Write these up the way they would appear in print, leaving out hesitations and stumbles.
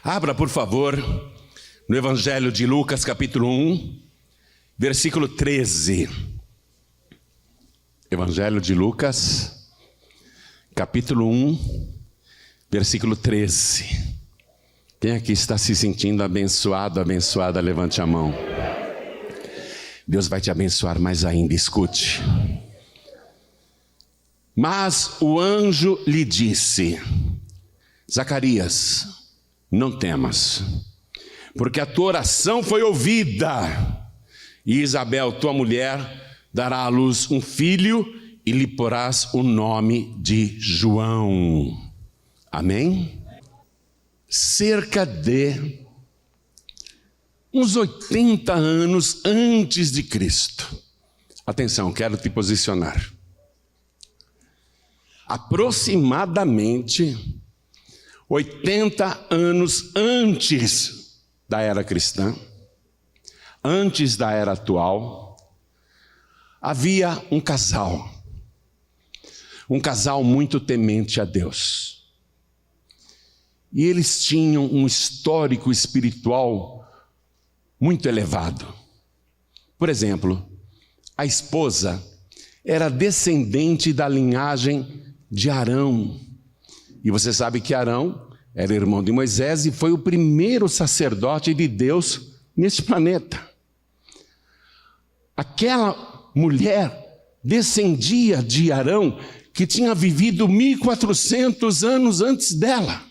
Abra, por favor, no Evangelho de Lucas, capítulo 1, versículo 13. Evangelho de Lucas, capítulo 1, versículo 13. Quem aqui está se sentindo abençoado, abençoada, levante a mão. Deus vai te abençoar mais ainda, escute. Mas o anjo lhe disse: Zacarias, não temas, porque a tua oração foi ouvida, e Isabel, tua mulher, dará à luz um filho, e lhe porás o nome de João. Amém? Cerca de uns 80 anos antes de Cristo. Atenção, quero te posicionar. Aproximadamente 80 anos antes da era cristã, antes da era atual, havia um casal muito temente a Deus. E eles tinham um histórico espiritual muito elevado. Por exemplo, a esposa era descendente da linhagem de Arão. E você sabe que Arão era irmão de Moisés e foi o primeiro sacerdote de Deus neste planeta. Aquela mulher descendia de Arão, que tinha vivido 1400 anos antes dela.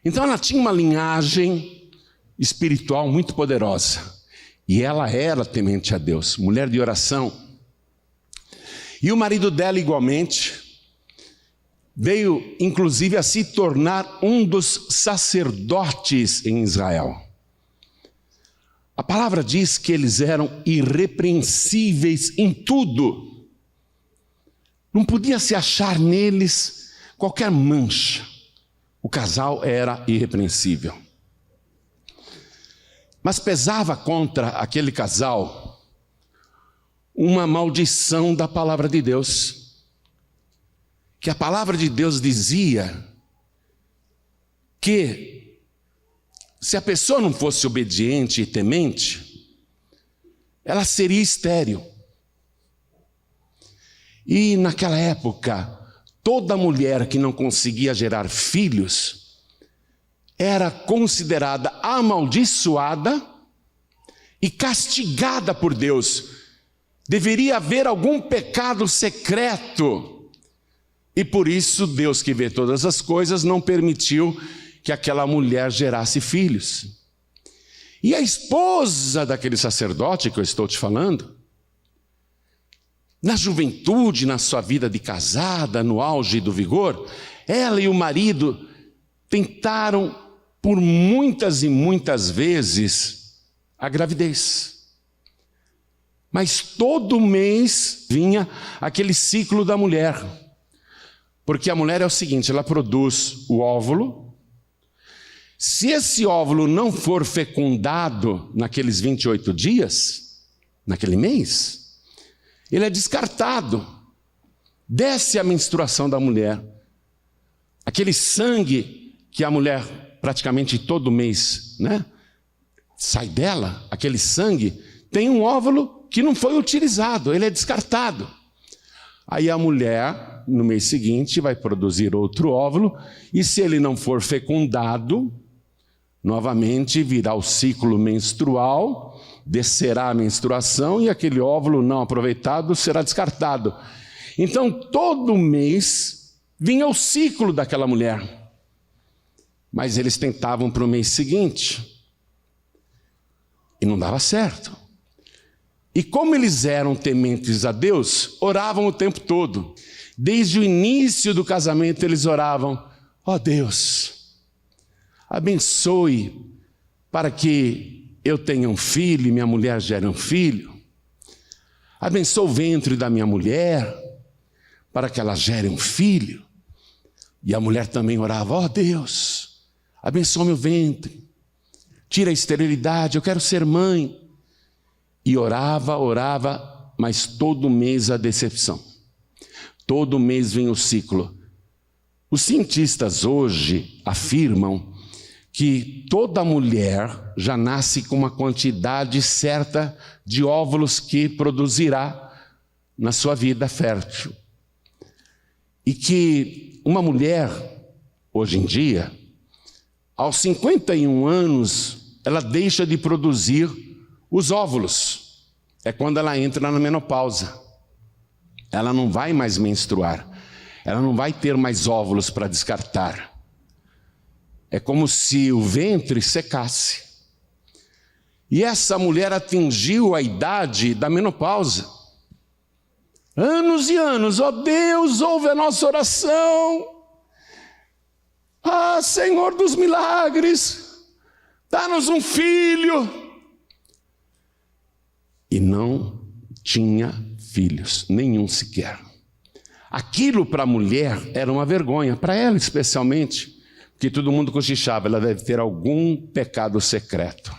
Então ela tinha uma linhagem espiritual muito poderosa. E ela era temente a Deus, mulher de oração. E o marido dela igualmente veio, inclusive, a se tornar um dos sacerdotes em Israel. A palavra diz que eles eram irrepreensíveis em tudo. Não podia se achar neles qualquer mancha. O casal era irrepreensível. Mas pesava contra aquele casal uma maldição da palavra de Deus. Que a palavra de Deus dizia que se a pessoa não fosse obediente e temente, ela seria estéril. E naquela época, toda mulher que não conseguia gerar filhos era considerada amaldiçoada e castigada por Deus. Deveria haver algum pecado secreto. E por isso Deus, que vê todas as coisas, não permitiu que aquela mulher gerasse filhos. E a esposa daquele sacerdote que eu estou te falando, na juventude, na sua vida de casada, no auge do vigor, ela e o marido tentaram por muitas e muitas vezes a gravidez. Mas todo mês vinha aquele ciclo da mulher. Porque a mulher é o seguinte, ela produz o óvulo. Se esse óvulo não for fecundado naqueles 28 dias, naquele mês, ele é descartado. Desce a menstruação da mulher. Aquele sangue que a mulher praticamente todo mês, sai dela, aquele sangue, tem um óvulo que não foi utilizado, ele é descartado. Aí a mulher, no mês seguinte, vai produzir outro óvulo, e se ele não for fecundado, novamente virá o ciclo menstrual, descerá a menstruação, e aquele óvulo não aproveitado será descartado. Então, todo mês vinha o ciclo daquela mulher. Mas eles tentavam para o mês seguinte, e não dava certo. E como eles eram tementes a Deus, oravam o tempo todo. Desde o início do casamento eles oravam: ó Deus, abençoe para que eu tenha um filho e minha mulher gere um filho. Abençoe o ventre da minha mulher para que ela gere um filho. E a mulher também orava: ó Deus, abençoe meu ventre, tira a esterilidade, eu quero ser mãe. E orava, mas todo mês a decepção. Todo mês vem o ciclo. Os cientistas hoje afirmam que toda mulher já nasce com uma quantidade certa de óvulos que produzirá na sua vida fértil. E que uma mulher, hoje em dia, aos 51 anos, ela deixa de produzir os óvulos. É quando ela entra na menopausa. Ela não vai mais menstruar. Ela não vai ter mais óvulos para descartar. É como se o ventre secasse. E essa mulher atingiu a idade da menopausa. Anos e anos, ó Deus, ouve a nossa oração. Ah, Senhor dos milagres, dá-nos um filho. E não tinha filhos, nenhum sequer. Aquilo para a mulher era uma vergonha, para ela especialmente, porque todo mundo cochichava, ela deve ter algum pecado secreto.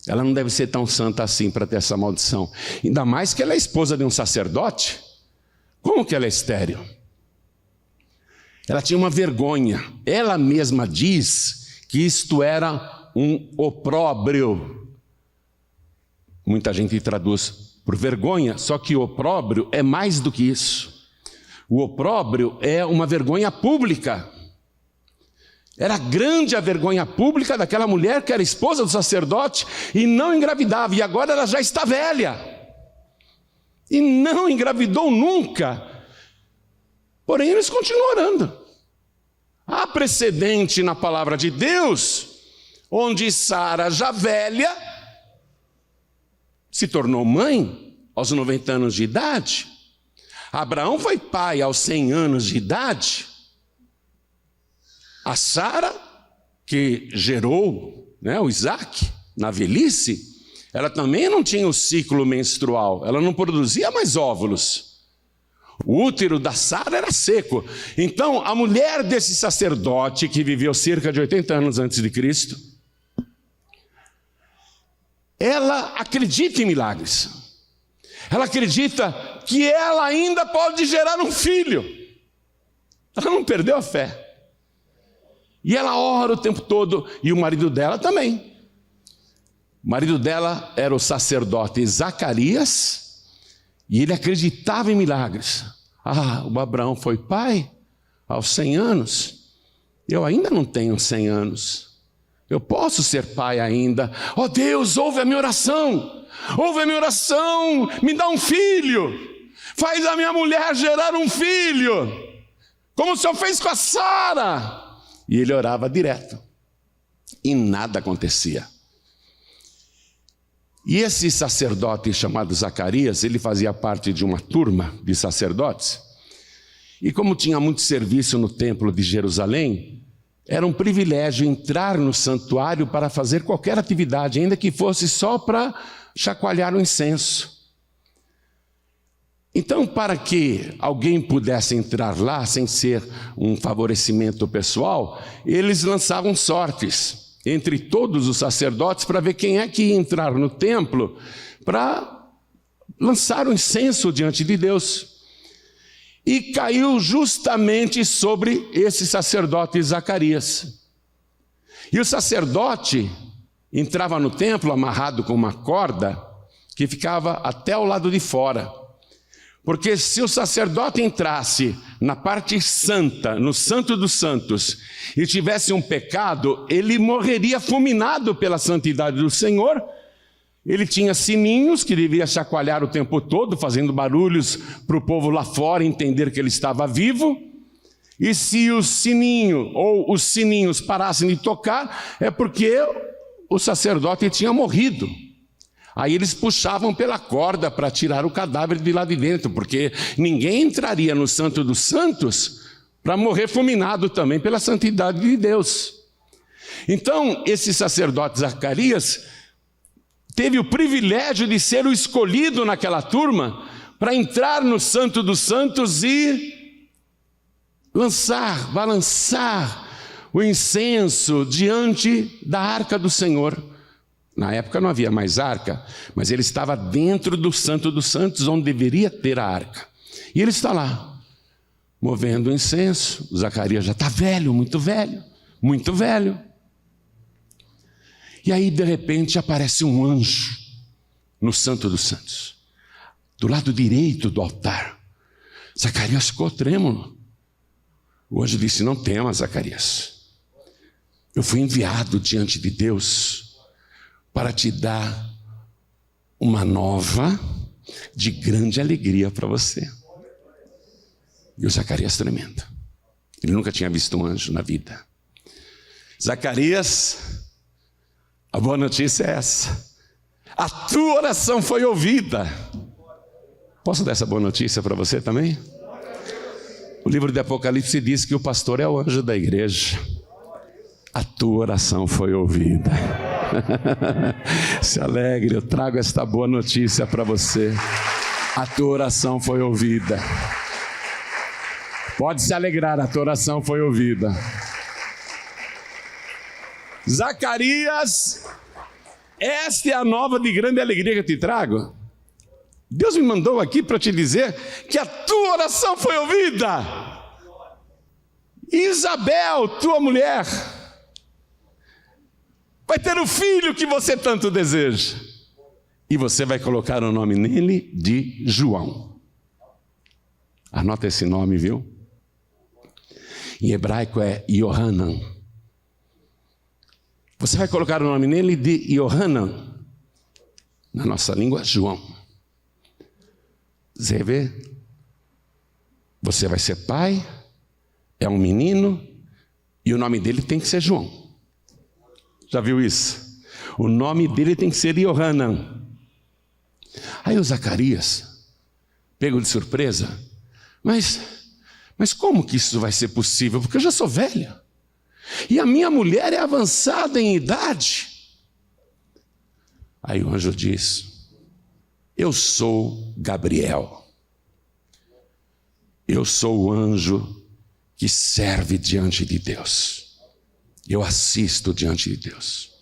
Ela não deve ser tão santa assim para ter essa maldição. Ainda mais que ela é esposa de um sacerdote. Como que ela é estéril? Ela tinha uma vergonha. Ela mesma diz que isto era um opróbrio. Muita gente traduz por vergonha, só que o opróbrio é mais do que isso. O opróbrio é uma vergonha pública. Era grande a vergonha pública daquela mulher que era esposa do sacerdote e não engravidava. E agora ela já está velha. E não engravidou nunca. Porém, eles continuam orando. Há precedente na palavra de Deus, onde Sara, já velha, se tornou mãe aos 90 anos de idade. Abraão foi pai aos 100 anos de idade. A Sara, que gerou, o Isaac na velhice, ela também não tinha o ciclo menstrual, ela não produzia mais óvulos. O útero da Sara era seco. Então, a mulher desse sacerdote, que viveu cerca de 80 anos antes de Cristo, ela acredita em milagres. Ela acredita que ela ainda pode gerar um filho. Ela não perdeu a fé. E ela ora o tempo todo, e o marido dela também. O marido dela era o sacerdote Zacarias, e ele acreditava em milagres. Ah, o Abraão foi pai aos 100 anos. Eu ainda não tenho 100 anos. Eu posso ser pai ainda. Oh Deus, ouve a minha oração. Ouve a minha oração. Me dá um filho. Faz a minha mulher gerar um filho. Como o Senhor fez com a Sara. E ele orava direto. E nada acontecia. E esse sacerdote chamado Zacarias, ele fazia parte de uma turma de sacerdotes. E como tinha muito serviço no templo de Jerusalém, era um privilégio entrar no santuário para fazer qualquer atividade, ainda que fosse só para chacoalhar o incenso. Então, para que alguém pudesse entrar lá sem ser um favorecimento pessoal, eles lançavam sortes entre todos os sacerdotes para ver quem é que ia entrar no templo para lançar o incenso diante de Deus. E caiu justamente sobre esse sacerdote Zacarias. E o sacerdote entrava no templo amarrado com uma corda que ficava até o lado de fora. Porque se o sacerdote entrasse na parte santa, no Santo dos Santos, e tivesse um pecado, ele morreria fulminado pela santidade do Senhor. Ele tinha sininhos que devia chacoalhar o tempo todo, fazendo barulhos para o povo lá fora entender que ele estava vivo. E se o sininho ou os sininhos parassem de tocar, é porque o sacerdote tinha morrido. Aí eles puxavam pela corda para tirar o cadáver de lá de dentro, porque ninguém entraria no Santo dos Santos para morrer fulminado também pela santidade de Deus. Então, esse sacerdote Zacarias teve o privilégio de ser o escolhido naquela turma para entrar no Santo dos Santos e balançar o incenso diante da arca do Senhor. Na época não havia mais arca, mas ele estava dentro do Santo dos Santos, onde deveria ter a arca. E ele está lá, movendo o incenso. Zacarias já está velho, muito velho, muito velho. E aí, de repente, aparece um anjo no Santo dos Santos, do lado direito do altar. Zacarias ficou trêmulo. O anjo disse: não temas, Zacarias. Eu fui enviado diante de Deus para te dar uma nova de grande alegria para você. E o Zacarias tremendo. Ele nunca tinha visto um anjo na vida. Zacarias, a boa notícia é essa: a tua oração foi ouvida. Posso dar essa boa notícia para você também? O livro de Apocalipse diz que o pastor é o anjo da igreja. A tua oração foi ouvida. Se alegre, eu trago esta boa notícia para você. A tua oração foi ouvida. Pode se alegrar, a tua oração foi ouvida. Zacarias, esta é a nova de grande alegria que eu te trago. Deus me mandou aqui para te dizer que a tua oração foi ouvida. Isabel, tua mulher, vai ter o filho que você tanto deseja. E você vai colocar o nome nele de João. Anota esse nome, viu? Em hebraico é Yohanan. Você vai colocar o nome nele de Yohanan. Na nossa língua, João. Você vê? Você vai ser pai, é um menino, e o nome dele tem que ser João. Já viu isso? O nome dele tem que ser Yohanan. Aí o Zacarias, pego de surpresa, mas como que isso vai ser possível? Porque eu já sou velho, e a minha mulher é avançada em idade. Aí o anjo diz: eu sou Gabriel. Eu sou o anjo que serve diante de Deus. Eu assisto diante de Deus.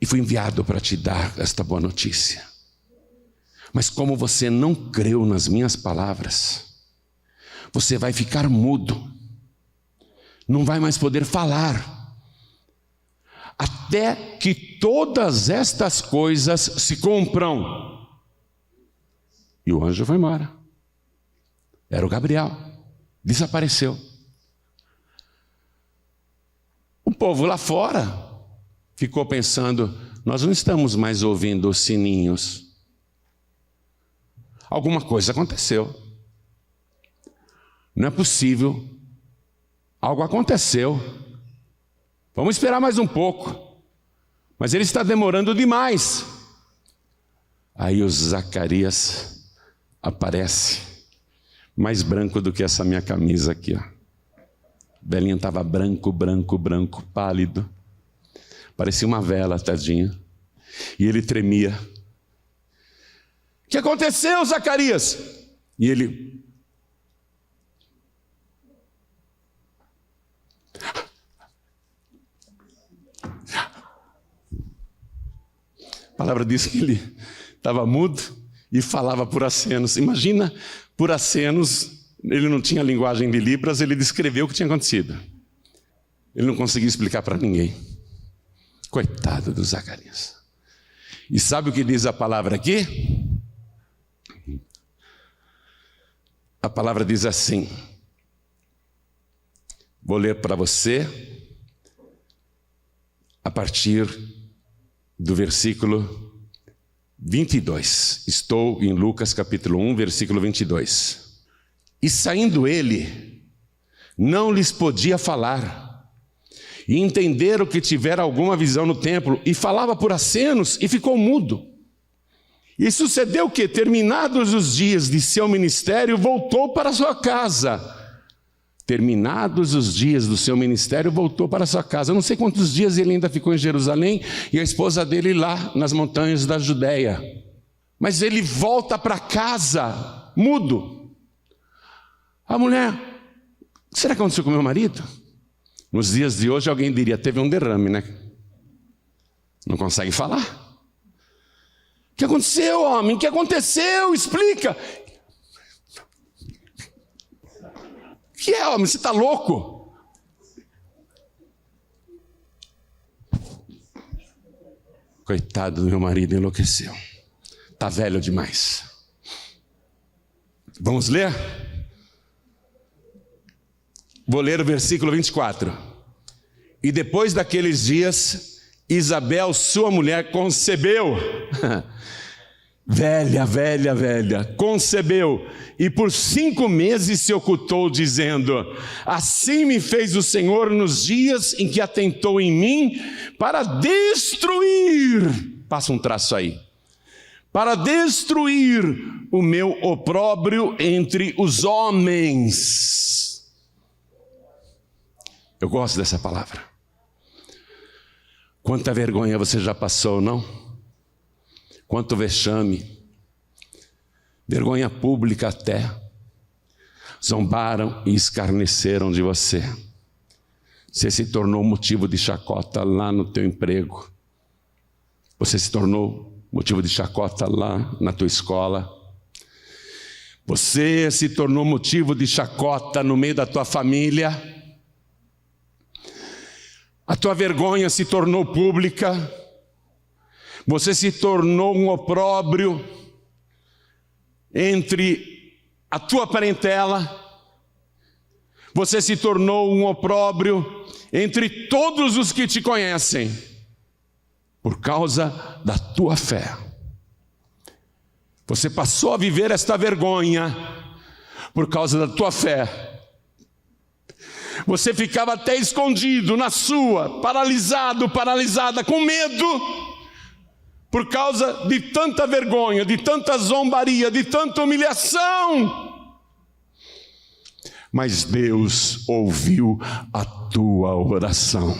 E fui enviado para te dar esta boa notícia. Mas como você não creu nas minhas palavras, você vai ficar mudo. Não vai mais poder falar. Até que todas estas coisas se cumpram. E o anjo foi embora. Era o Gabriel. Desapareceu. O povo lá fora ficou pensando: nós não estamos mais ouvindo os sininhos. Alguma coisa aconteceu. Não é possível. Algo aconteceu. Vamos esperar mais um pouco. Mas ele está demorando demais. Aí o Zacarias aparece, mais branco do que essa minha camisa aqui, ó. Belinha estava branco, pálido. Parecia uma vela, tadinha. E ele tremia. O que aconteceu, Zacarias? E ele... A palavra diz que ele estava mudo e falava por acenos. Imagina, por acenos, ele não tinha linguagem de Libras, ele descreveu o que tinha acontecido. Ele não conseguia explicar para ninguém. Coitado do Zacarias. E sabe o que diz a palavra aqui? A palavra diz assim, vou ler para você a partir do versículo 22. Estou em Lucas capítulo 1, versículo 22. E saindo ele, não lhes podia falar, e entenderam que tivera alguma visão no templo, e falava por acenos, e ficou mudo. E sucedeu que, terminados os dias de seu ministério, voltou para sua casa. Terminados os dias do seu ministério, voltou para sua casa. Eu não sei quantos dias ele ainda ficou em Jerusalém, e a esposa dele lá nas montanhas da Judéia. Mas ele volta para casa, mudo. A mulher: o que será que aconteceu com meu marido? Nos dias de hoje alguém diria: teve um derrame, né? Não consegue falar. O que aconteceu, homem? O que aconteceu? Explica. O que é, homem? Você está louco? Coitado do meu marido, enlouqueceu. Está velho demais. Vamos ler? Vou ler o versículo 24. E depois daqueles dias, Isabel, sua mulher, concebeu. Velha, concebeu, e por 5 meses se ocultou, dizendo: assim me fez o Senhor nos dias em que atentou em mim para destruir, passa um traço aí, para destruir o meu opróbrio entre os homens. Eu gosto dessa palavra. Quanta vergonha você já passou, não? Quanto vexame, vergonha pública até, zombaram e escarneceram de você. Você se tornou motivo de chacota lá no teu emprego, você se tornou motivo de chacota lá na tua escola, você se tornou motivo de chacota no meio da tua família, a tua vergonha se tornou pública. Você se tornou um opróbrio entre a tua parentela. Você se tornou um opróbrio entre todos os que te conhecem, por causa da tua fé. Você passou a viver esta vergonha por causa da tua fé. Você ficava até escondido na sua, paralisada, com medo, por causa de tanta vergonha, de tanta zombaria, de tanta humilhação. Mas Deus ouviu a tua oração.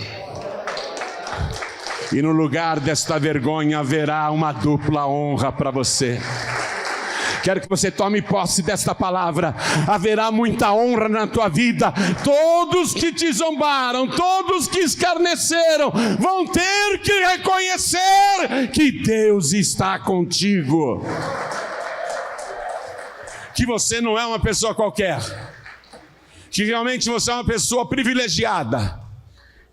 E no lugar desta vergonha haverá uma dupla honra para você. Quero que você tome posse desta palavra. Haverá muita honra na tua vida. Todos que te zombaram, todos que escarneceram, vão ter que reconhecer que Deus está contigo. Que você não é uma pessoa qualquer. Que realmente você é uma pessoa privilegiada.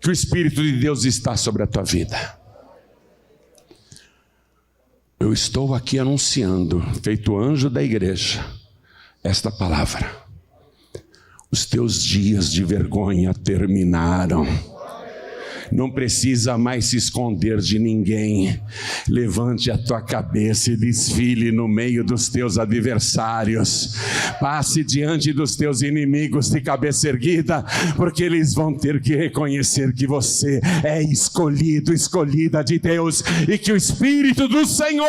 Que o Espírito de Deus está sobre a tua vida. Eu estou aqui anunciando, feito anjo da igreja, esta palavra. Os teus dias de vergonha terminaram. Não precisa mais se esconder de ninguém. Levante a tua cabeça e desfile no meio dos teus adversários. Passe diante dos teus inimigos de cabeça erguida, porque eles vão ter que reconhecer que você é escolhido, escolhida de Deus, e que o Espírito do Senhor,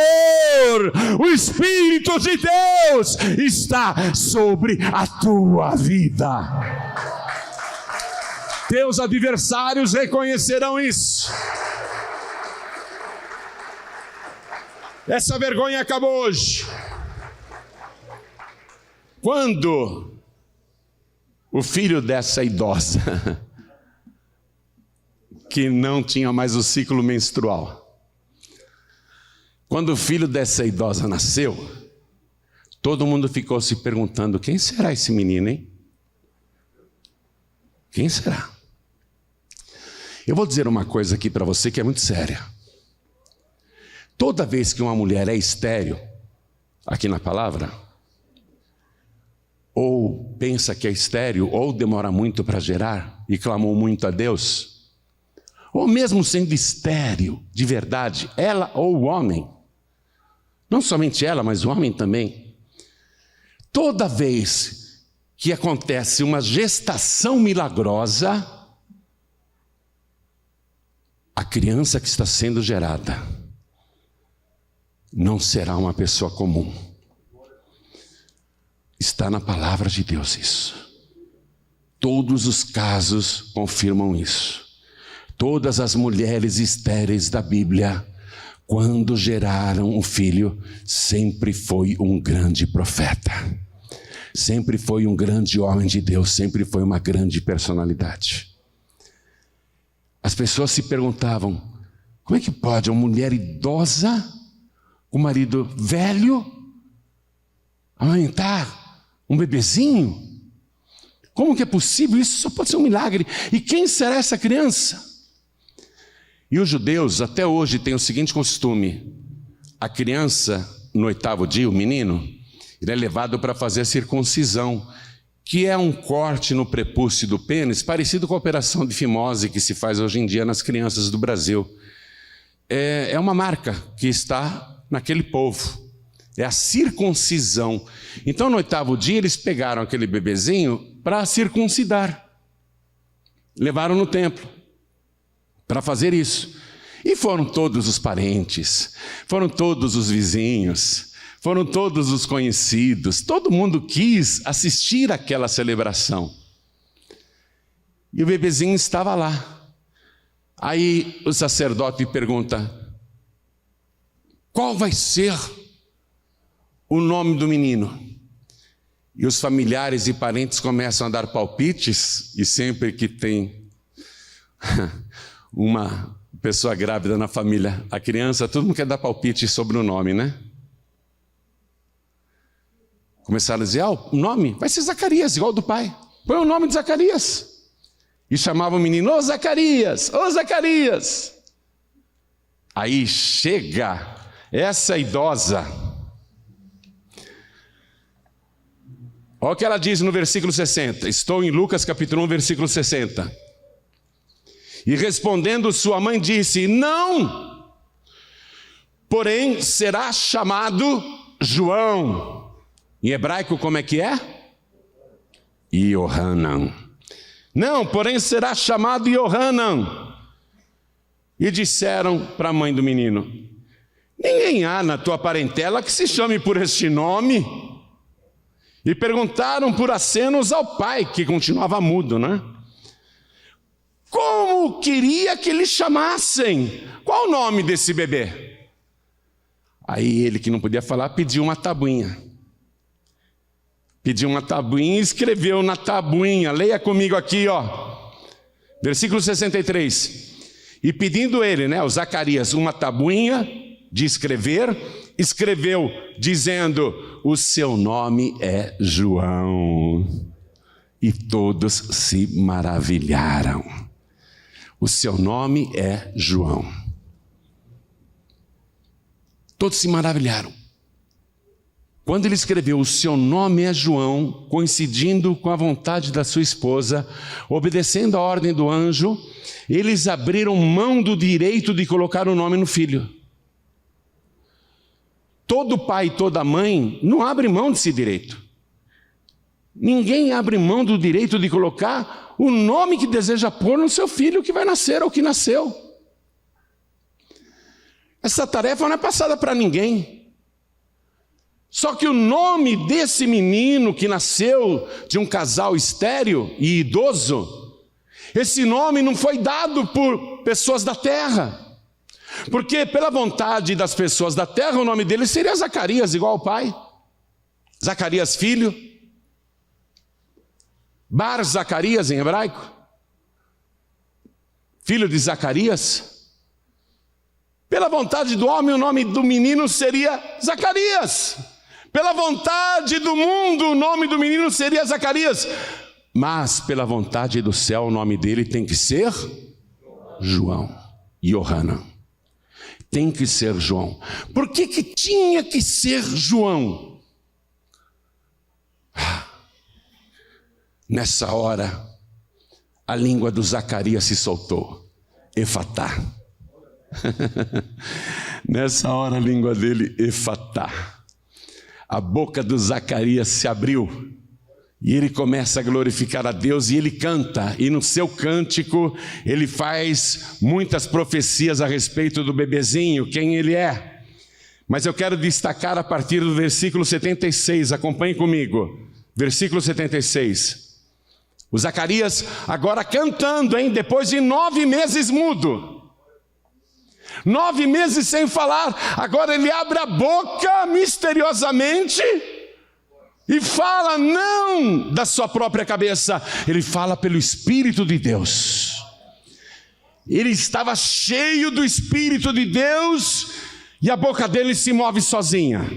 o Espírito de Deus está sobre a tua vida. Teus adversários reconhecerão isso. Essa vergonha acabou hoje. Quando o filho dessa idosa, que não tinha mais o ciclo menstrual, quando o filho dessa idosa nasceu, todo mundo ficou se perguntando: quem será esse menino, hein? Quem será? Eu vou dizer uma coisa aqui para você que é muito séria. Toda vez que uma mulher é estéril, aqui na palavra, ou pensa que é estéril, ou demora muito para gerar e clamou muito a Deus, ou mesmo sendo estéril de verdade, ela ou o homem, não somente ela, mas o homem também, toda vez que acontece uma gestação milagrosa, a criança que está sendo gerada não será uma pessoa comum. Está na palavra de Deus isso. Todos os casos confirmam isso. Todas as mulheres estéreis da Bíblia, quando geraram um filho, sempre foi um grande profeta. Sempre foi um grande homem de Deus, sempre foi uma grande personalidade. As pessoas se perguntavam: como é que pode uma mulher idosa, um marido velho, amamentar um bebezinho? Como que é possível? Isso só pode ser um milagre. E quem será essa criança? E os judeus até hoje têm o seguinte costume: a criança, no 8º dia, o menino, ele é levado para fazer a circuncisão, que é um corte no prepúcio do pênis, parecido com a operação de fimose que se faz hoje em dia nas crianças do Brasil. É uma marca que está naquele povo, é a circuncisão. Então, no 8º dia, eles pegaram aquele bebezinho para circuncidar. Levaram no templo para fazer isso. E foram todos os parentes, foram todos os vizinhos, foram todos os conhecidos, todo mundo quis assistir àquela celebração. E o bebezinho estava lá. Aí o sacerdote pergunta: qual vai ser o nome do menino? E os familiares e parentes começam a dar palpites, e sempre que tem uma pessoa grávida na família, a criança, todo mundo quer dar palpite sobre o nome, né? Começaram a dizer: o nome vai ser Zacarias, igual do pai. Põe o nome de Zacarias. E chamavam o menino: ô Zacarias, ô Zacarias. Aí chega essa idosa. Olha o que ela diz no versículo 60. Estou em Lucas capítulo 1, versículo 60. E respondendo sua mãe disse: não, porém será chamado João. Em hebraico como é que é? Yohanan. Não, porém será chamado Yohanan. E disseram para a mãe do menino: ninguém há na tua parentela que se chame por este nome. E perguntaram por acenos ao pai, que continuava mudo, né? Como queria que lhe chamassem? Qual o nome desse bebê? Aí ele, que não podia falar, pediu uma tabuinha. Pediu uma tabuinha e escreveu na tabuinha. Leia comigo aqui, ó. Versículo 63. E pedindo ele, o Zacarias, uma tabuinha de escrever, escreveu dizendo: o seu nome é João. E todos se maravilharam. O seu nome é João. Todos se maravilharam. Quando ele escreveu: o seu nome é João, coincidindo com a vontade da sua esposa, obedecendo a ordem do anjo, eles abriram mão do direito de colocar o nome no filho. Todo pai e toda mãe não abre mão desse direito. Ninguém abre mão do direito de colocar o nome que deseja pôr no seu filho que vai nascer ou que nasceu. Essa tarefa não é passada para ninguém. Só que o nome desse menino que nasceu de um casal estéril e idoso, esse nome não foi dado por pessoas da terra. Porque pela vontade das pessoas da terra, o nome dele seria Zacarias, igual ao pai. Zacarias filho. Bar Zacarias em hebraico. Filho de Zacarias. Pela vontade do homem, o nome do menino seria Zacarias. Pela vontade do mundo, o nome do menino seria Zacarias. Mas pela vontade do céu, o nome dele tem que ser João. Yohanan. Tem que ser João. Por que tinha que ser João? Nessa hora, a língua do Zacarias se soltou. Efatá. Nessa hora, a língua dele, Efatá. A boca do Zacarias se abriu. E ele começa a glorificar a Deus e ele canta. E no seu cântico, ele faz muitas profecias a respeito do bebezinho, quem ele é. Mas eu quero destacar a partir do versículo 76. Acompanhe comigo. Versículo 76. O Zacarias agora cantando, depois de 9 meses mudo. 9 meses sem falar. Agora ele abre a boca misteriosamente e fala não da sua própria cabeça. Ele fala pelo Espírito de Deus. Ele estava cheio do Espírito de Deus e a boca dele se move sozinha.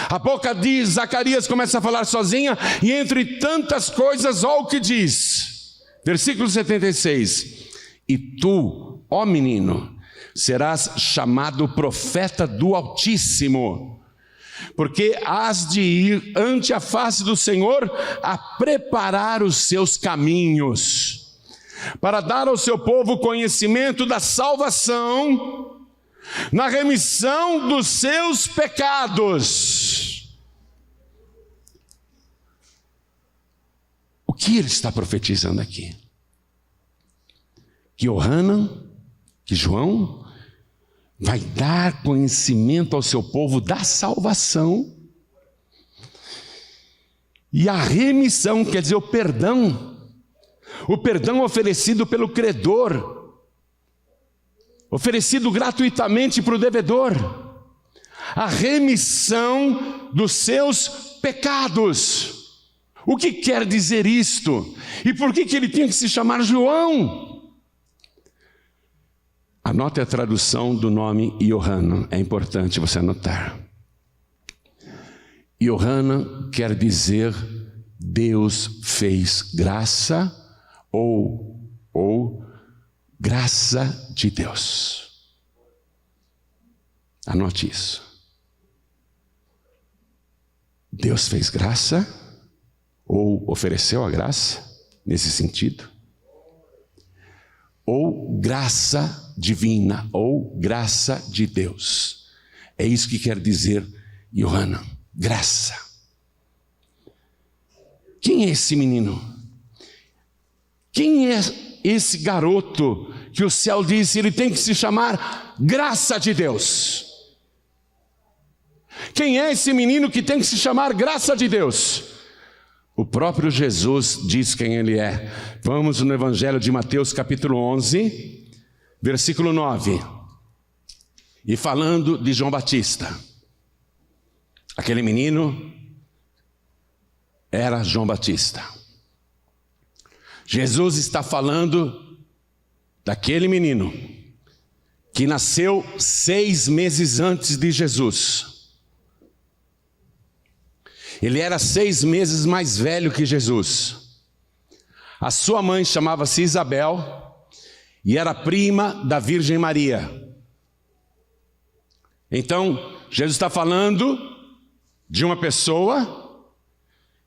A boca de Zacarias começa a falar sozinha e entre tantas coisas, olha o que diz. Versículo 76. E tu ó menino, serás chamado profeta do Altíssimo, porque hás de ir ante a face do Senhor a preparar os seus caminhos, para dar ao seu povo conhecimento da salvação, na remissão dos seus pecados. O que ele está profetizando aqui? Que João vai dar conhecimento ao seu povo da salvação e a remissão, quer dizer, o perdão oferecido pelo credor, oferecido gratuitamente para o devedor, a remissão dos seus pecados. O que quer dizer isto? E por que ele tinha que se chamar João? Anote a tradução do nome Yohanan, é importante você anotar. Yohanan quer dizer Deus fez graça ou graça de Deus. Anote isso. Deus fez graça ou ofereceu a graça, nesse sentido. Ou graça divina, ou graça de Deus. É isso que quer dizer Yohanan, graça. Quem é esse menino? Quem é esse garoto que o céu disse ele tem que se chamar graça de Deus? Quem é esse menino que tem que se chamar graça de Deus? O próprio Jesus diz quem ele é. Vamos no Evangelho de Mateus capítulo 11, versículo 9. E falando de João Batista, aquele menino era João Batista. Jesus está falando daquele menino que nasceu 6 meses antes de Jesus. Ele era 6 meses mais velho que Jesus. A sua mãe chamava-se Isabel e era prima da Virgem Maria. Então, Jesus está falando de uma pessoa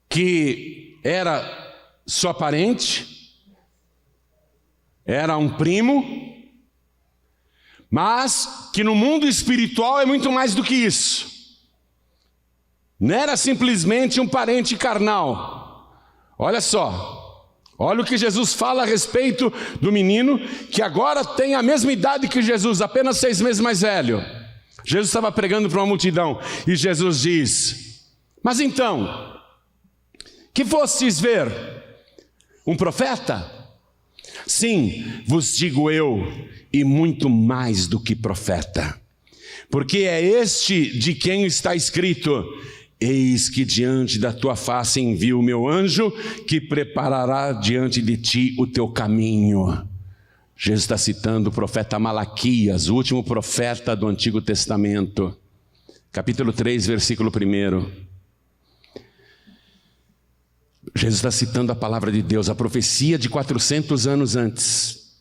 que era sua parente, era um primo, mas que no mundo espiritual é muito mais do que isso. Não era simplesmente um parente carnal. Olha só, olha o que Jesus fala a respeito do menino que agora tem a mesma idade que Jesus, apenas 6 meses mais velho. Jesus estava pregando para uma multidão e Jesus diz: mas então, que fostes ver? Um profeta? Sim, vos digo eu, e muito mais do que profeta. Porque é este de quem está escrito: eis que diante da tua face envio o meu anjo, que preparará diante de ti o teu caminho. Jesus está citando o profeta Malaquias, o último profeta do Antigo Testamento. Capítulo 3, versículo 1. Jesus está citando a palavra de Deus, a profecia de 400 anos antes.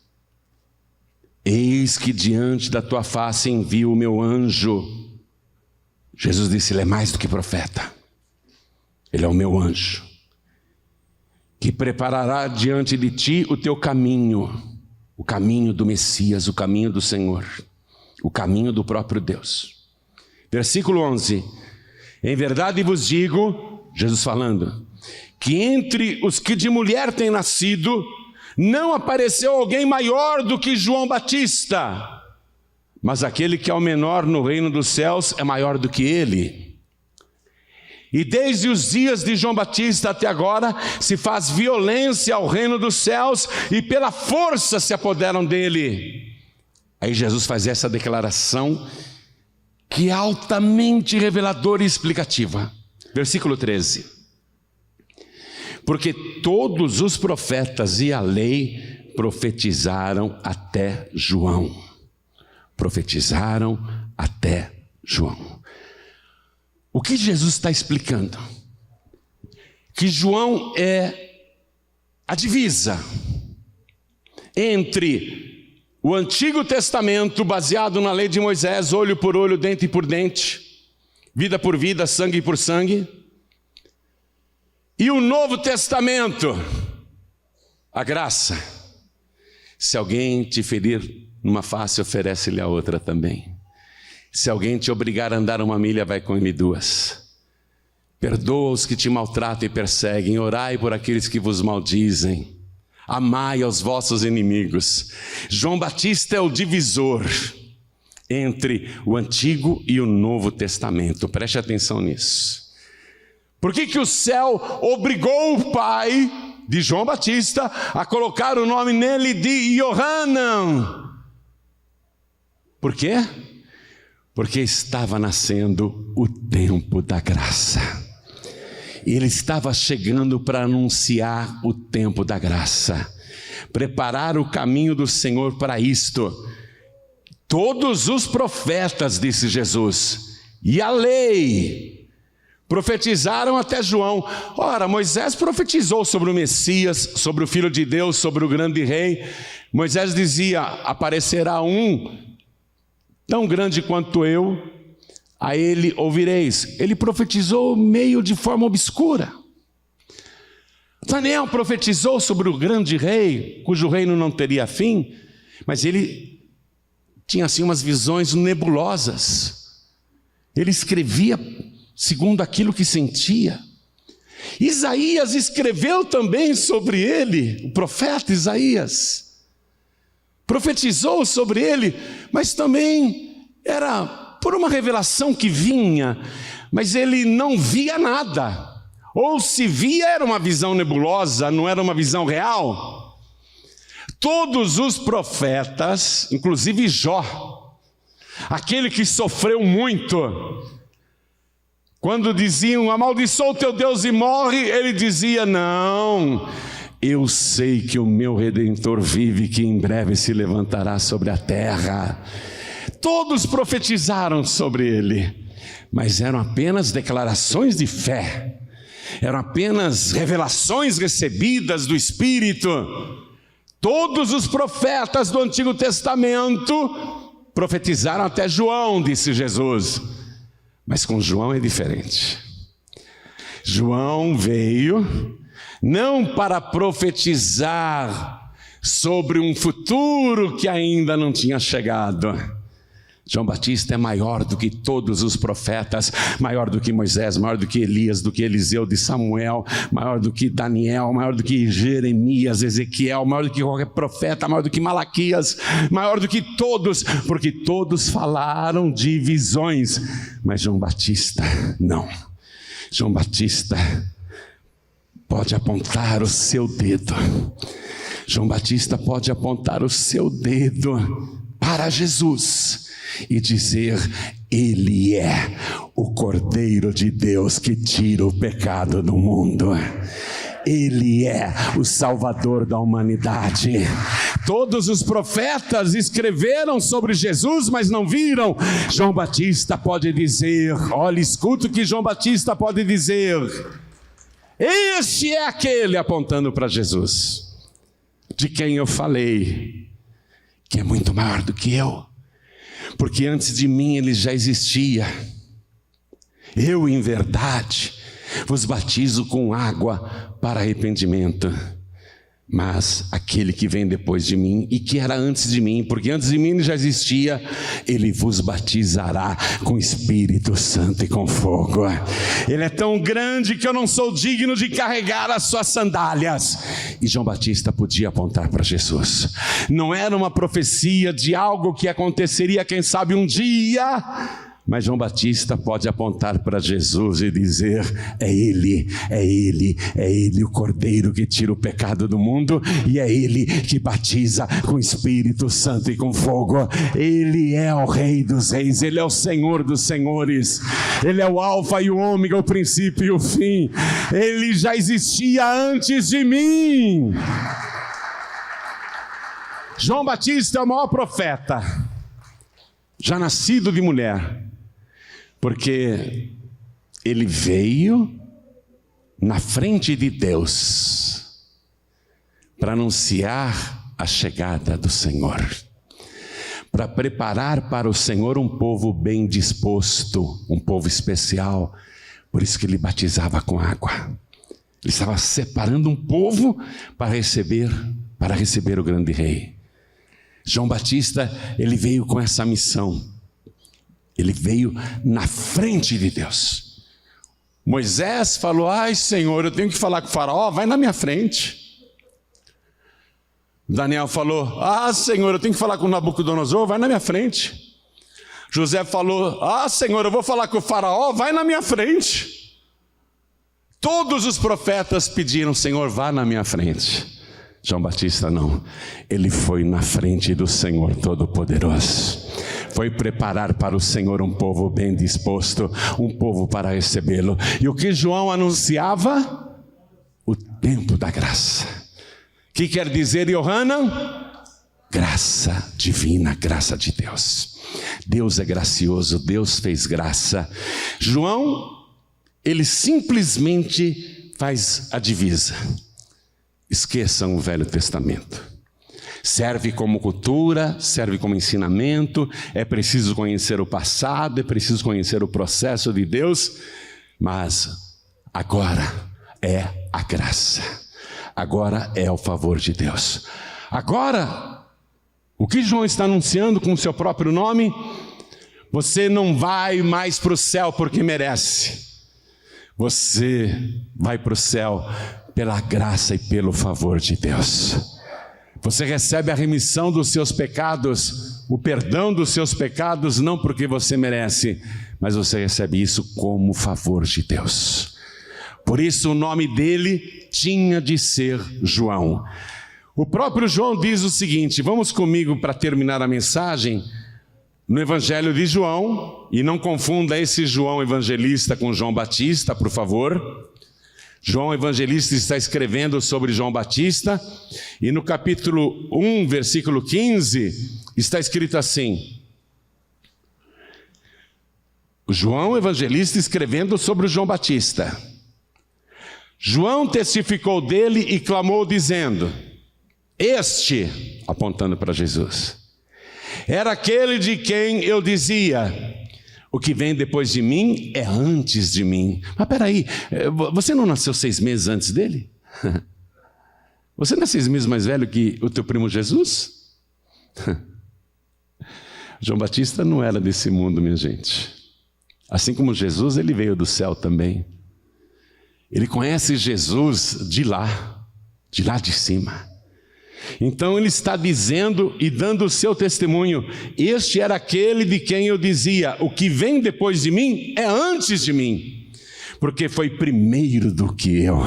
Eis que diante da tua face envio o meu anjo. Jesus disse, ele é mais do que profeta. Ele é o meu anjo, que preparará diante de ti o teu caminho, o caminho do Messias, o caminho do Senhor, o caminho do próprio Deus. Versículo 11. Em verdade vos digo, Jesus falando, que entre os que de mulher têm nascido, não apareceu alguém maior do que João Batista. Mas aquele que é o menor no reino dos céus é maior do que ele. E desde os dias de João Batista até agora, se faz violência ao reino dos céus e pela força se apoderam dele. Aí Jesus faz essa declaração que é altamente reveladora e explicativa. Versículo 13. Porque todos os profetas e a lei profetizaram até João. Profetizaram até João. O que Jesus está explicando? Que João é a divisa entre o Antigo Testamento, baseado na lei de Moisés, olho por olho, dente por dente, vida por vida, sangue por sangue. E o Novo Testamento, a graça. Se alguém te ferir numa face, oferece-lhe a outra também. Se alguém te obrigar a andar uma milha, vai com ele duas. Perdoa os que te maltratam e perseguem, orai por aqueles que vos maldizem. Amai aos vossos inimigos. João Batista é o divisor entre o Antigo e o Novo Testamento. Preste atenção nisso. Por que o céu obrigou o pai de João Batista a colocar o nome nele de Yohanan? Por quê? Porque estava nascendo o tempo da graça. Ele estava chegando para anunciar o tempo da graça, preparar o caminho do Senhor para isto. Todos os profetas, disse Jesus, e a lei, profetizaram até João. Ora, Moisés profetizou sobre o Messias, sobre o Filho de Deus, sobre o grande rei. Moisés dizia, aparecerá um tão grande quanto eu, a ele ouvireis. Ele profetizou meio de forma obscura. Daniel profetizou sobre o grande rei, cujo reino não teria fim, mas ele tinha assim umas visões nebulosas. Ele escrevia segundo aquilo que sentia. Isaías escreveu também sobre ele, o profeta Isaías profetizou sobre ele, mas também era por uma revelação que vinha, mas ele não via nada, ou se via era uma visão nebulosa, não era uma visão real. Todos os profetas, inclusive Jó, aquele que sofreu muito, quando diziam, amaldiçoa o teu Deus e morre, ele dizia, não, eu sei que o meu Redentor vive, que em breve se levantará sobre a terra. Todos profetizaram sobre ele, mas eram apenas declarações de fé, eram apenas revelações recebidas do Espírito. Todos os profetas do Antigo Testamento profetizaram até João, disse Jesus, mas com João é diferente. João veio não para profetizar sobre um futuro que ainda não tinha chegado. João Batista é maior do que todos os profetas, maior do que Moisés, maior do que Elias, do que Eliseu, de Samuel, maior do que Daniel, maior do que Jeremias, Ezequiel, maior do que qualquer profeta, maior do que Malaquias, maior do que todos, porque todos falaram de visões, mas João Batista não. João Batista pode apontar o seu dedo. João Batista pode apontar o seu dedo para Jesus e dizer, ele é o Cordeiro de Deus que tira o pecado do mundo. Ele é o Salvador da humanidade. Todos os profetas escreveram sobre Jesus, mas não viram. João Batista pode dizer, olha, escuta o que João Batista pode dizer. Este é aquele, apontando para Jesus, de quem eu falei, que é muito maior do que eu. Porque antes de mim ele já existia. Eu, em verdade, vos batizo com água para arrependimento. Mas aquele que vem depois de mim, e que era antes de mim, porque antes de mim ele já existia, ele vos batizará com Espírito Santo e com fogo. Ele é tão grande que eu não sou digno de carregar as suas sandálias. E João Batista podia apontar para Jesus. Não era uma profecia de algo que aconteceria, quem sabe, um dia. Mas João Batista pode apontar para Jesus e dizer, é Ele, é Ele, é Ele o Cordeiro que tira o pecado do mundo, e é Ele que batiza com Espírito Santo e com fogo. Ele é o Rei dos Reis, Ele é o Senhor dos Senhores, Ele é o Alfa e o Ômega, o princípio e o fim. Ele já existia antes de mim. João Batista é o maior profeta, já nascido de mulher, porque ele veio na frente de Deus para anunciar a chegada do Senhor. para preparar para o Senhor um povo bem disposto, um povo especial. Por isso que ele batizava com água. Ele estava separando um povo para receber o grande rei. João Batista, ele veio com essa missão. Ele veio na frente de Deus. Moisés falou: ai, Senhor, eu tenho que falar com o faraó, vai na minha frente. Daniel falou: ah, Senhor, eu tenho que falar com Nabucodonosor, vai na minha frente. José falou: ah, Senhor, eu vou falar com o faraó, vai na minha frente. Todos os profetas pediram: Senhor, vá na minha frente. João Batista não, ele foi na frente do Senhor Todo-Poderoso. Foi preparar para o Senhor um povo bem disposto, um povo para recebê-lo. E o que João anunciava? O tempo da graça. Que quer dizer, Yohanan? Graça divina, graça de Deus. Deus é gracioso, Deus fez graça. João, ele simplesmente faz a divisa. Esqueçam o Velho Testamento. Serve como cultura, serve como ensinamento. É preciso conhecer o passado, é preciso conhecer o processo de Deus. Mas agora é a graça. Agora é o favor de Deus. Agora, o que João está anunciando com o seu próprio nome? Você não vai mais para o céu porque merece. Você vai para o céu pela graça e pelo favor de Deus. Você recebe a remissão dos seus pecados, o perdão dos seus pecados, não porque você merece, mas você recebe isso como favor de Deus. Por isso o nome dele tinha de ser João. O próprio João diz o seguinte, vamos comigo para terminar a mensagem, no Evangelho de João, e não confunda esse João evangelista com João Batista, por favor. João evangelista está escrevendo sobre João Batista, e no capítulo 1, versículo 15, está escrito assim: João evangelista escrevendo sobre o João Batista. João testificou dele e clamou dizendo: este, apontando para Jesus, era aquele de quem eu dizia: o que vem depois de mim é antes de mim. Mas peraí, você não nasceu 6 meses antes dele? Você não é 6 meses mais velho que o teu primo Jesus? João Batista não era desse mundo, minha gente. Assim como Jesus, ele veio do céu também. Ele conhece Jesus de lá de cima. Então ele está dizendo e dando o seu testemunho: este era aquele de quem eu dizia: o que vem depois de mim é antes de mim, porque foi primeiro do que eu.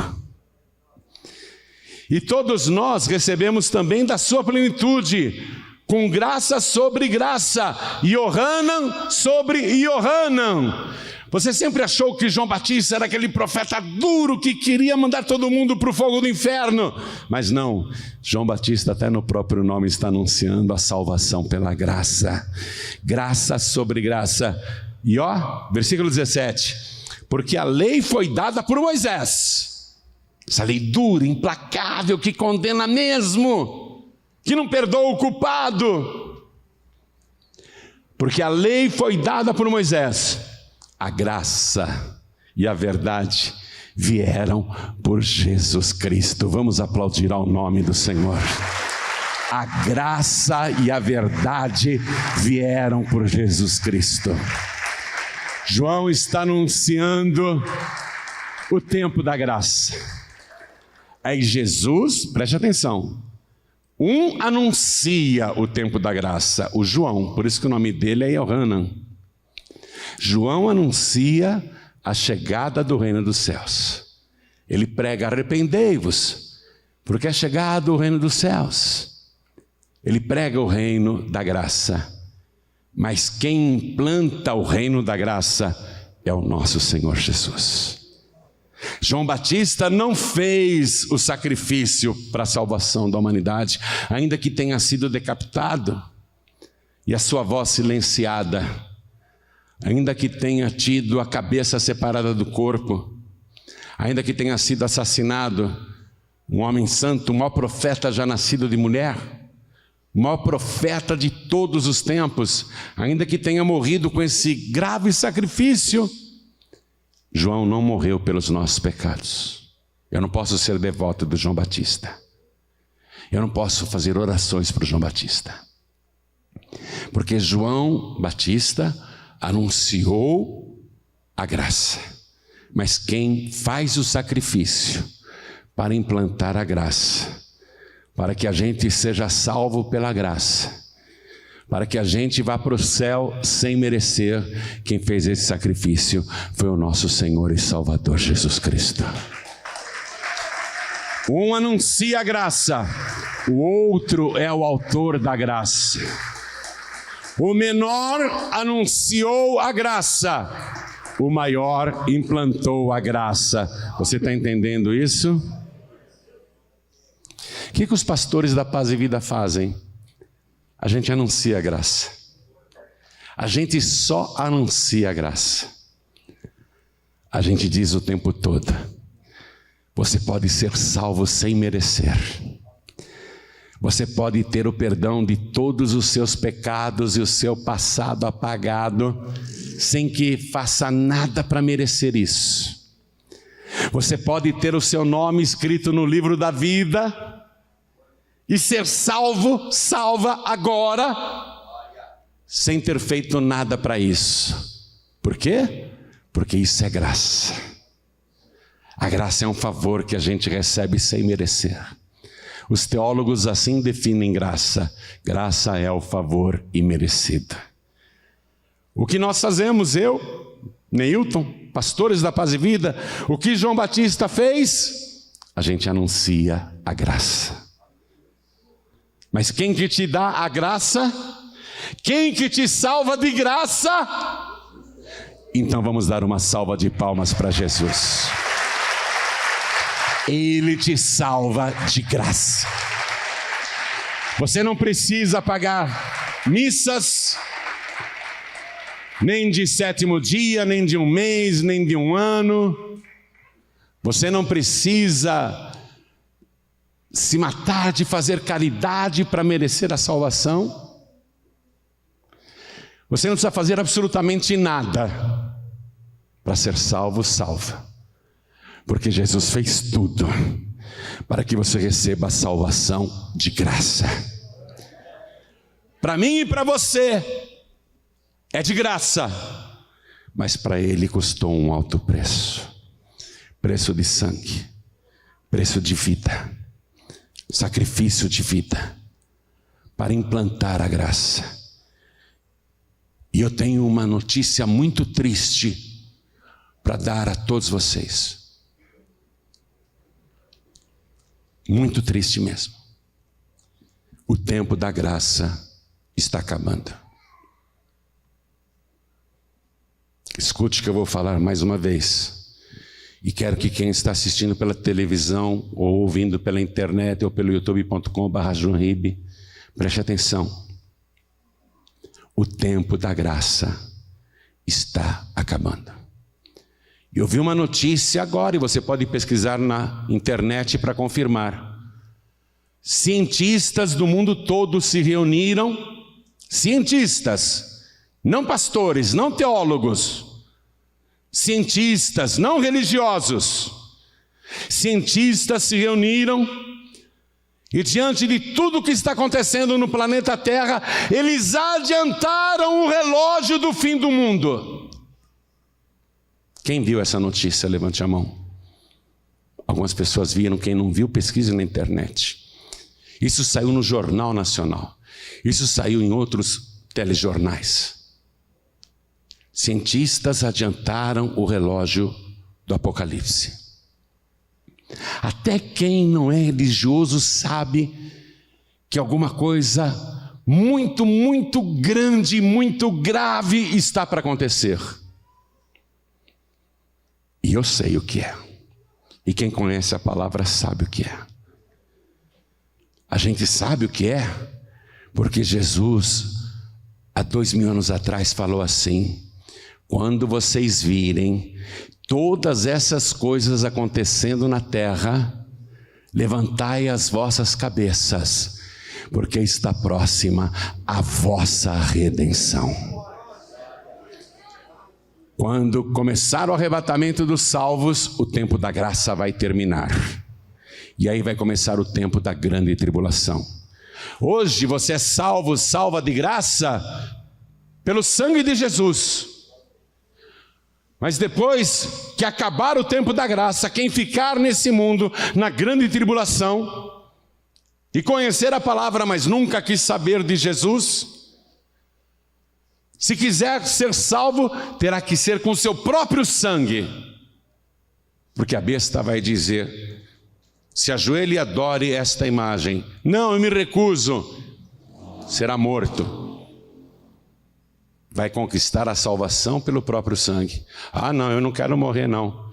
E todos nós recebemos também da sua plenitude, com graça sobre graça, Yohanan sobre Yohanan. Você sempre achou que João Batista era aquele profeta duro que queria mandar todo mundo para o fogo do inferno. Mas não, João Batista até no próprio nome está anunciando a salvação pela graça. Graça sobre graça. E ó, versículo 17. Porque a lei foi dada por Moisés. Essa lei dura, implacável, que condena mesmo, que não perdoa o culpado. Porque a lei foi dada por Moisés. A graça e a verdade vieram por Jesus Cristo. Vamos aplaudir ao nome do Senhor. A graça e a verdade vieram por Jesus Cristo. João está anunciando o tempo da graça. Aí Jesus, preste atenção, um anuncia o tempo da graça, o João, por isso que o nome dele é Yohanan. João anuncia a chegada do reino dos céus. Ele prega: arrependei-vos, porque é chegado o reino dos céus. Ele prega o reino da graça. Mas quem implanta o reino da graça é o nosso Senhor Jesus. João Batista não fez o sacrifício para a salvação da humanidade, ainda que tenha sido decapitado e a sua voz silenciada, ainda que tenha tido a cabeça separada do corpo, ainda que tenha sido assassinado, um homem santo, um maior profeta já nascido de mulher, o maior profeta de todos os tempos, ainda que tenha morrido com esse grave sacrifício, João não morreu pelos nossos pecados. Eu não posso ser devoto do João Batista. Eu não posso fazer orações para o João Batista. Porque João Batista anunciou a graça. Mas quem faz o sacrifício para implantar a graça, para que a gente seja salvo pela graça, para que a gente vá para o céu sem merecer, quem fez esse sacrifício foi o nosso Senhor e Salvador Jesus Cristo. Um anuncia a graça, o outro é o autor da graça. O menor anunciou a graça, o maior implantou a graça. Você está entendendo isso? O que os pastores da Paz e Vida fazem? A gente anuncia a graça. A gente só anuncia a graça. A gente diz o tempo todo: você pode ser salvo sem merecer. Você pode ter o perdão de todos os seus pecados e o seu passado apagado, sem que faça nada para merecer isso. Você pode ter o seu nome escrito no livro da vida e ser salvo, salva agora, sem ter feito nada para isso. Por quê? Porque isso é graça. A graça é um favor que a gente recebe sem merecer. Os teólogos assim definem graça. Graça é o favor imerecido. O que nós fazemos, eu, Neilton, pastores da Paz e Vida, o que João Batista fez? A gente anuncia a graça. Mas quem que te dá a graça? Quem que te salva de graça? Então vamos dar uma salva de palmas para Jesus. Ele te salva de graça. Você não precisa pagar missas, nem de 7º dia, nem de um mês, nem de um ano. Você não precisa se matar de fazer caridade para merecer a salvação. Você não precisa fazer absolutamente nada para ser salvo, salva. Porque Jesus fez tudo para que você receba a salvação de graça. Para mim e para você é de graça, mas para Ele custou um alto preço. Preço de sangue, preço de vida, sacrifício de vida, para implantar a graça. E eu tenho uma notícia muito triste para dar a todos vocês. Muito triste mesmo. O tempo da graça está acabando. Escute que eu vou falar mais uma vez. E quero que quem está assistindo pela televisão, ou ouvindo pela internet, ou pelo youtube.com/joãoribe, preste atenção. O tempo da graça está acabando. Eu vi uma notícia agora, e você pode pesquisar na internet para confirmar. Cientistas do mundo todo se reuniram, cientistas, não pastores, não teólogos, cientistas, não religiosos. Cientistas se reuniram e diante de tudo que está acontecendo no planeta Terra, eles adiantaram o relógio do fim do mundo. Quem viu essa notícia? Levante a mão. Algumas pessoas viram, quem não viu, pesquise na internet. Isso saiu no Jornal Nacional. Isso saiu em outros telejornais. Cientistas adiantaram o relógio do Apocalipse. Até quem não é religioso sabe que alguma coisa muito, muito grande, muito grave está para acontecer. E eu sei o que é. E quem conhece a palavra sabe o que é. A gente sabe o que é, porque Jesus, há 2000 anos atrás, falou assim: quando vocês virem todas essas coisas acontecendo na terra, levantai as vossas cabeças, porque está próxima a vossa redenção. Quando começar o arrebatamento dos salvos, o tempo da graça vai terminar. E aí vai começar o tempo da grande tribulação. Hoje você é salvo, salva de graça, pelo sangue de Jesus. Mas depois que acabar o tempo da graça, quem ficar nesse mundo, na grande tribulação, e conhecer a palavra, mas nunca quis saber de Jesus, se quiser ser salvo, terá que ser com seu próprio sangue. Porque a besta vai dizer: se ajoelhe e adore esta imagem. Não, eu me recuso. Será morto. Vai conquistar a salvação pelo próprio sangue. Ah, não, eu não quero morrer, não.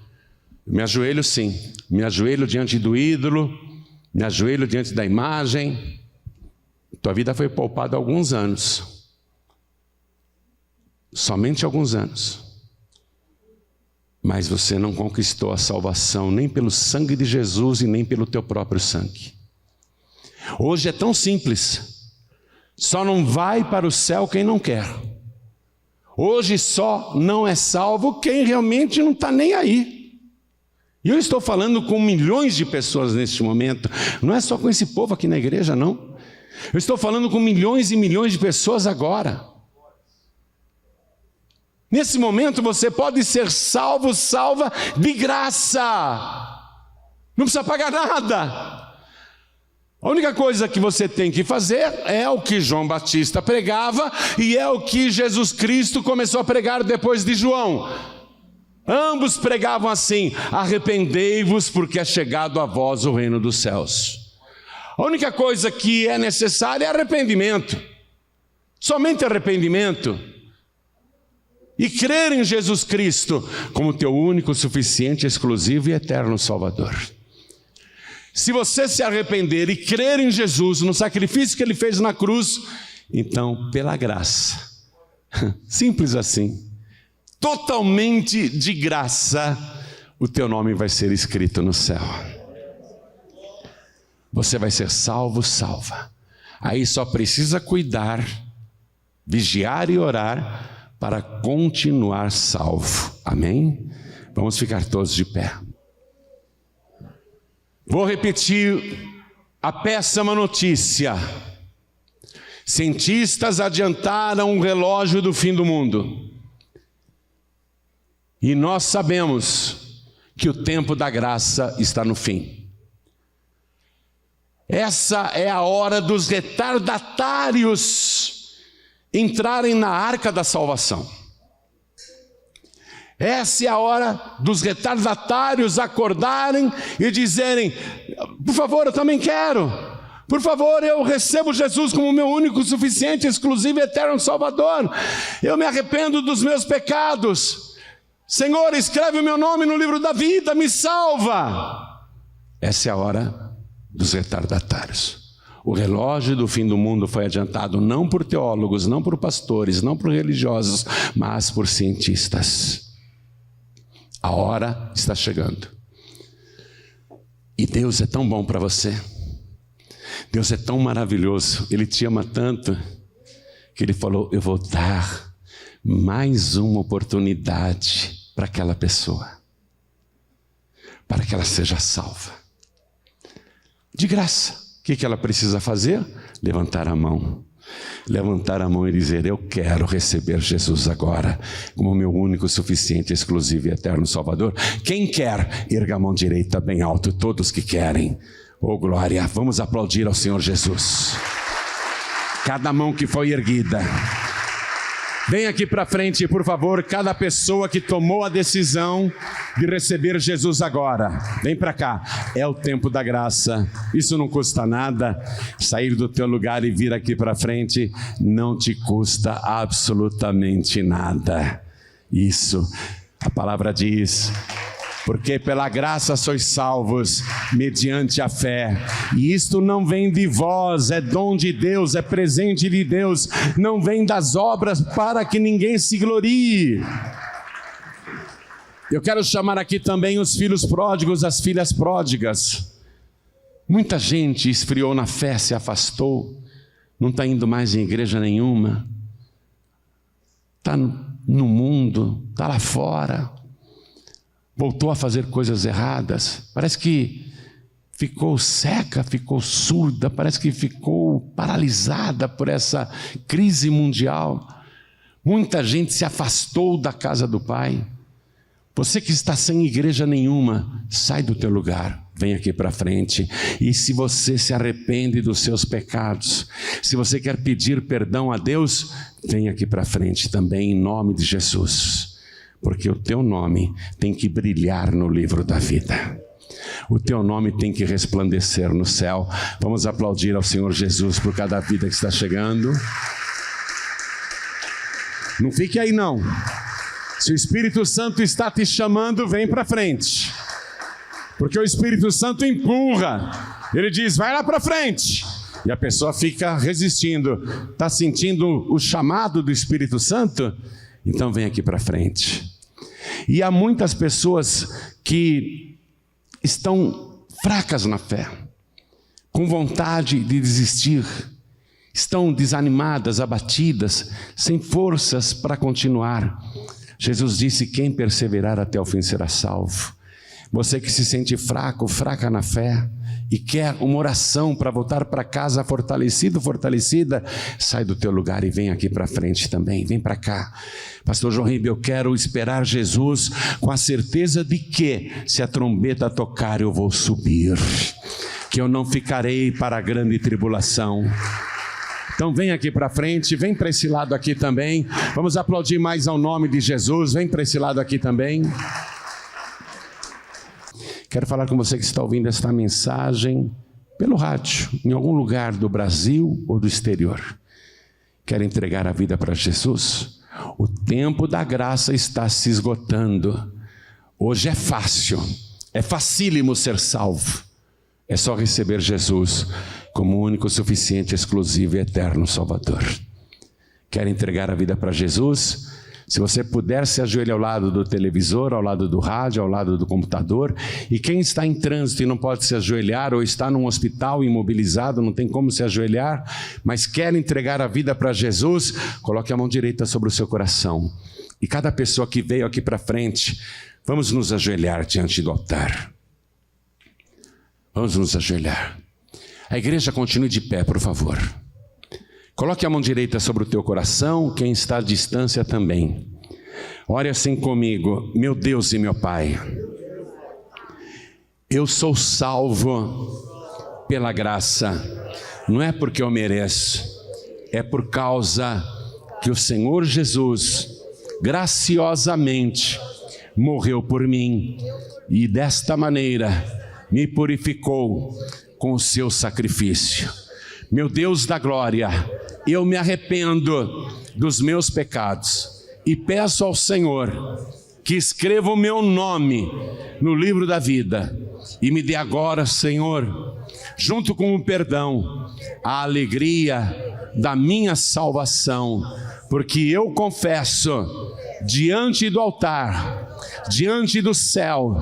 Me ajoelho sim. Me ajoelho diante do ídolo. Me ajoelho diante da imagem. Tua vida foi poupada há alguns anos. Somente alguns anos. Mas você não conquistou a salvação nem pelo sangue de Jesus e nem pelo teu próprio sangue. Hoje é tão simples. Só não vai para o céu quem não quer. Hoje só não é salvo quem realmente não está nem aí. E eu estou falando com milhões de pessoas neste momento. Não é só com esse povo aqui na igreja, não. Eu estou falando com milhões e milhões de pessoas agora. Nesse momento você pode ser salvo, salva de graça. Não precisa pagar nada. A única coisa que você tem que fazer é o que João Batista pregava e é o que Jesus Cristo começou a pregar depois de João. Ambos pregavam assim: arrependei-vos, porque é chegado a vós o reino dos céus. A única coisa que é necessária é arrependimento. Somente arrependimento. E crer em Jesus Cristo como teu único, suficiente, exclusivo e eterno Salvador. Se você se arrepender e crer em Jesus, no sacrifício que Ele fez na cruz, então, pela graça, simples assim, totalmente de graça, o teu nome vai ser escrito no céu. Você vai ser salvo, salva. Aí só precisa cuidar, vigiar e orar para continuar salvo. Amém? Vamos ficar todos de pé. Vou repetir a péssima notícia. Cientistas adiantaram o relógio do fim do mundo. E nós sabemos que o tempo da graça está no fim. Essa é a hora dos retardatários entrarem na arca da salvação. Essa é a hora dos retardatários acordarem e dizerem: por favor, eu também quero. Por favor, eu recebo Jesus como meu único, suficiente, exclusivo e eterno Salvador. Eu me arrependo dos meus pecados. Senhor, escreve o meu nome no livro da vida, me salva. Essa é a hora dos retardatários. O relógio do fim do mundo foi adiantado não por teólogos, não por pastores, não por religiosos, mas por cientistas. A hora está chegando. E Deus é tão bom para você. Deus é tão maravilhoso. Ele te ama tanto que Ele falou: eu vou dar mais uma oportunidade para aquela pessoa, para que ela seja salva. De graça. O que ela precisa fazer? Levantar a mão. Levantar a mão e dizer: eu quero receber Jesus agora como meu único, suficiente, exclusivo e eterno Salvador. Quem quer, erga a mão direita bem alto. Todos que querem. Oh glória, vamos aplaudir ao Senhor Jesus. Cada mão que foi erguida. Vem aqui para frente, por favor, cada pessoa que tomou a decisão de receber Jesus agora. Vem para cá, é o tempo da graça. Isso não custa nada. Sair do teu lugar e vir aqui para frente não te custa absolutamente nada. Isso, a palavra diz: porque pela graça sois salvos, mediante a fé. E isto não vem de vós, é dom de Deus, é presente de Deus. Não vem das obras para que ninguém se glorie. Eu quero chamar aqui também os filhos pródigos, as filhas pródigas. Muita gente esfriou na fé, se afastou, não está indo mais em igreja nenhuma, está no mundo, está lá fora, voltou a fazer coisas erradas, parece que ficou cega, ficou surda, parece que ficou paralisada por essa crise mundial. Muita gente se afastou da casa do Pai. Você que está sem igreja nenhuma, sai do teu lugar, vem aqui para frente. E se você se arrepende dos seus pecados, se você quer pedir perdão a Deus, vem aqui para frente também, em nome de Jesus. Porque o teu nome tem que brilhar no livro da vida. O teu nome tem que resplandecer no céu. Vamos aplaudir ao Senhor Jesus por cada vida que está chegando. Não fique aí não. Se o Espírito Santo está te chamando, vem para frente. Porque o Espírito Santo empurra. Ele diz, vai lá para frente. E a pessoa fica resistindo. Está sentindo o chamado do Espírito Santo? Então vem aqui para frente. E há muitas pessoas que estão fracas na fé, com vontade de desistir, estão desanimadas, abatidas, sem forças para continuar. Jesus disse, quem perseverar até o fim será salvo. Você que se sente fraco, fraca na fé, e quer uma oração para voltar para casa fortalecido, fortalecida, sai do teu lugar e vem aqui para frente também, vem para cá. Pastor João Ribe, eu quero esperar Jesus com a certeza de que, se a trombeta tocar, eu vou subir, que eu não ficarei para a grande tribulação. Então vem aqui para frente, vem para esse lado aqui também. Vamos aplaudir mais ao nome de Jesus. Vem para esse lado aqui também. Quero falar com você que está ouvindo esta mensagem pelo rádio, em algum lugar do Brasil ou do exterior. Quer entregar a vida para Jesus? O tempo da graça está se esgotando. Hoje é fácil, é facílimo ser salvo. É só receber Jesus como o único, suficiente, exclusivo e eterno Salvador. Quer entregar a vida para Jesus? Se você puder, se ajoelhe ao lado do televisor, ao lado do rádio, ao lado do computador. E quem está em trânsito e não pode se ajoelhar, ou está num hospital imobilizado, não tem como se ajoelhar, mas quer entregar a vida para Jesus, coloque a mão direita sobre o seu coração. E cada pessoa que veio aqui para frente, vamos nos ajoelhar diante do altar. Vamos nos ajoelhar. A igreja continue de pé, por favor. Coloque a mão direita sobre o teu coração, quem está à distância também. Ore assim comigo, meu Deus e meu Pai. Eu sou salvo pela graça, não é porque eu mereço, é por causa que o Senhor Jesus, graciosamente, morreu por mim e desta maneira me purificou com o seu sacrifício. Meu Deus da glória, eu me arrependo dos meus pecados e peço ao Senhor que escreva o meu nome no livro da vida e me dê agora, Senhor, junto com o perdão, a alegria da minha salvação, porque eu confesso diante do altar, diante do céu,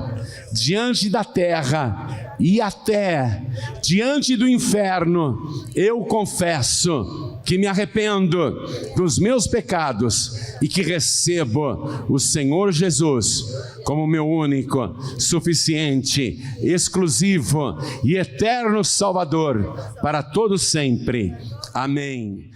diante da terra e até diante do inferno, eu confesso que me arrependo dos meus pecados e que recebo o Senhor Jesus como meu único, suficiente, exclusivo e eterno Salvador para todo sempre. Amém.